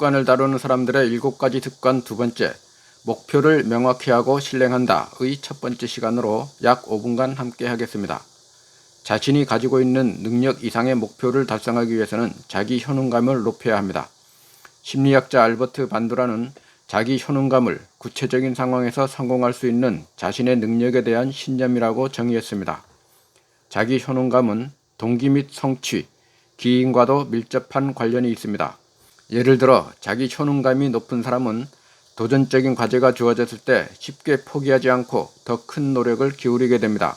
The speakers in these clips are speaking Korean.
습관을 다루는 사람들의 7가지 습관 두 번째, 목표를 명확히 하고 실행한다의 첫 번째 시간으로 약 5분간 함께 하겠습니다. 자신이 가지고 있는 능력 이상의 목표를 달성하기 위해서는 자기 효능감을 높여야 합니다. 심리학자 알버트 반두라는 자기 효능감을 구체적인 상황에서 성공할 수 있는 자신의 능력에 대한 신념이라고 정의했습니다. 자기 효능감은 동기 및 성취, 기인과도 밀접한 관련이 있습니다. 예를 들어 자기 효능감이 높은 사람은 도전적인 과제가 주어졌을 때 쉽게 포기하지 않고 더 큰 노력을 기울이게 됩니다.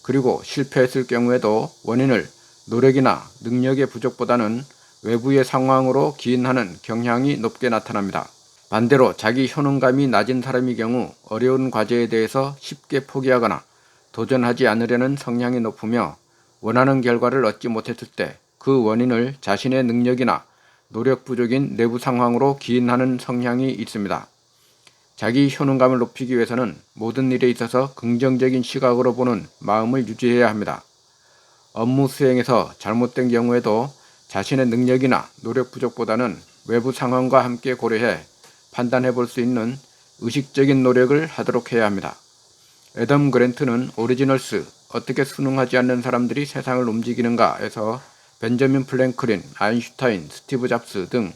그리고 실패했을 경우에도 원인을 노력이나 능력의 부족보다는 외부의 상황으로 기인하는 경향이 높게 나타납니다. 반대로 자기 효능감이 낮은 사람의 경우 어려운 과제에 대해서 쉽게 포기하거나 도전하지 않으려는 성향이 높으며 원하는 결과를 얻지 못했을 때 그 원인을 자신의 능력이나 노력 부족인 내부 상황으로 기인하는 성향이 있습니다. 자기 효능감을 높이기 위해서는 모든 일에 있어서 긍정적인 시각으로 보는 마음을 유지해야 합니다. 업무 수행에서 잘못된 경우에도 자신의 능력이나 노력 부족보다는 외부 상황과 함께 고려해 판단해 볼 수 있는 의식적인 노력을 하도록 해야 합니다. 애덤 그랜트는 오리지널스, 어떻게 순응하지 않는 사람들이 세상을 움직이는가에서 벤저민 플랭클린, 아인슈타인, 스티브 잡스 등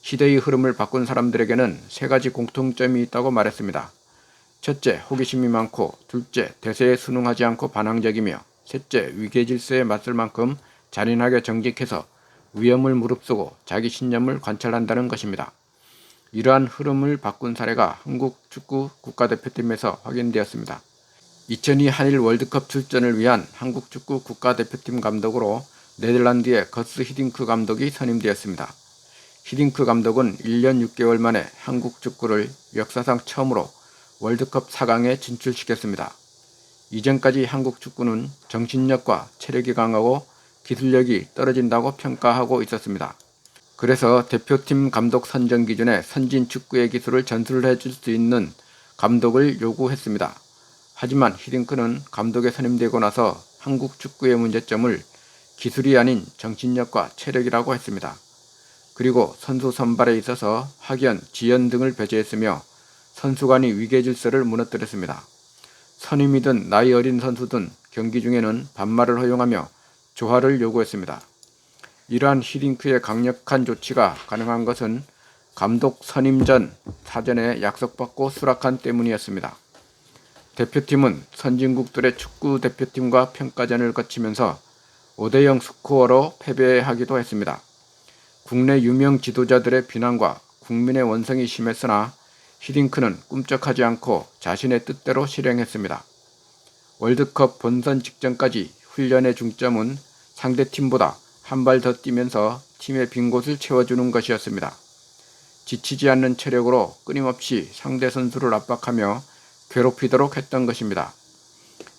시대의 흐름을 바꾼 사람들에게는 3가지 공통점이 있다고 말했습니다. 첫째, 호기심이 많고, 둘째, 대세에 순응하지 않고 반항적이며, 셋째, 위계질서에 맞설 만큼 잔인하게 정직해서 위험을 무릅쓰고 자기 신념을 관찰한다는 것입니다. 이러한 흐름을 바꾼 사례가 한국 축구 국가대표팀에서 확인되었습니다. 2002 한일 월드컵 출전을 위한 한국 축구 국가대표팀 감독으로 네덜란드의 거스 히딩크 감독이 선임되었습니다. 히딩크 감독은 1년 6개월 만에 한국 축구를 역사상 처음으로 월드컵 4강에 진출시켰습니다. 이전까지 한국 축구는 정신력과 체력이 강하고 기술력이 떨어진다고 평가하고 있었습니다. 그래서 대표팀 감독 선정 기준에 선진 축구의 기술을 전수해 줄 수 있는 감독을 요구했습니다. 하지만 히딩크는 감독에 선임되고 나서 한국 축구의 문제점을 기술이 아닌 정신력과 체력이라고 했습니다. 그리고 선수 선발에 있어서 학연, 지연 등을 배제했으며 선수 간의 위계질서를 무너뜨렸습니다. 선임이든 나이 어린 선수든 경기 중에는 반말을 허용하며 조화를 요구했습니다. 이러한 히딩크의 강력한 조치가 가능한 것은 감독 선임 전 사전에 약속받고 수락한 때문이었습니다. 대표팀은 선진국들의 축구 대표팀과 평가전을 거치면서 5대0 스코어로 패배하기도 했습니다. 국내 유명 지도자들의 비난과 국민의 원성이 심했으나 히딩크는 꿈쩍하지 않고 자신의 뜻대로 실행했습니다. 월드컵 본선 직전까지 훈련의 중점은 상대팀보다 한 발 더 뛰면서 팀의 빈 곳을 채워주는 것이었습니다. 지치지 않는 체력으로 끊임없이 상대 선수를 압박하며 괴롭히도록 했던 것입니다.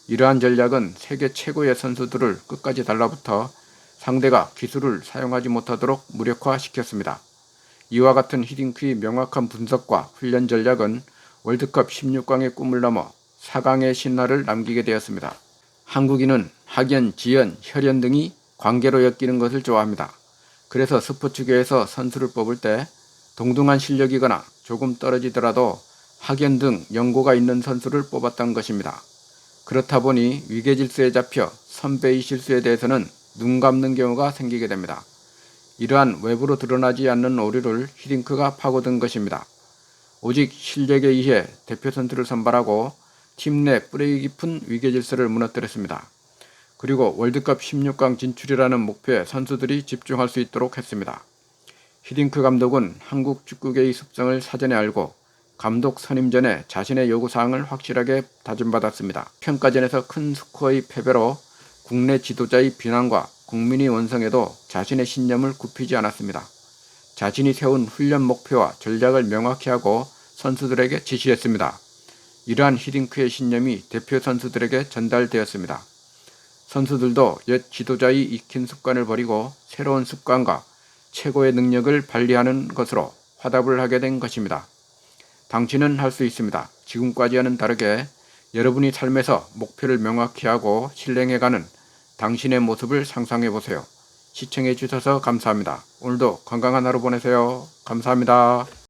이러한 전략은 세계 최고의 선수들을 끝까지 달라붙어 상대가 기술을 사용하지 못하도록 무력화시켰습니다. 이와 같은 히딩크의 명확한 분석과 훈련 전략은 월드컵 16강의 꿈을 넘어 4강의 신화를 남기게 되었습니다. 한국인은 학연, 지연, 혈연 등이 관계로 엮이는 것을 좋아합니다. 그래서 스포츠계에서 선수를 뽑을 때 동등한 실력이거나 조금 떨어지더라도 학연 등 연고가 있는 선수를 뽑았던 것입니다. 그렇다 보니 위계질서에 잡혀 선배의 실수에 대해서는 눈 감는 경우가 생기게 됩니다. 이러한 외부로 드러나지 않는 오류를 히딩크가 파고든 것입니다. 오직 실력에 의해 대표 선수를 선발하고 팀 내 뿌리 깊은 위계질서를 무너뜨렸습니다. 그리고 월드컵 16강 진출이라는 목표에 선수들이 집중할 수 있도록 했습니다. 히딩크 감독은 한국 축구계의 습성을 사전에 알고 감독 선임 전에 자신의 요구사항을 확실하게 다짐받았습니다. 평가전에서 큰 스코어의 패배로 국내 지도자의 비난과 국민의 원성에도 자신의 신념을 굽히지 않았습니다. 자신이 세운 훈련 목표와 전략을 명확히 하고 선수들에게 지시했습니다. 이러한 히딩크의 신념이 대표 선수들에게 전달되었습니다. 선수들도 옛 지도자의 익힌 습관을 버리고 새로운 습관과 최고의 능력을 발휘하는 것으로 화답을 하게 된 것입니다. 당신은 할 수 있습니다. 지금까지와는 다르게 여러분이 삶에서 목표를 명확히 하고 실행해가는 당신의 모습을 상상해 보세요. 시청해 주셔서 감사합니다. 오늘도 건강한 하루 보내세요. 감사합니다.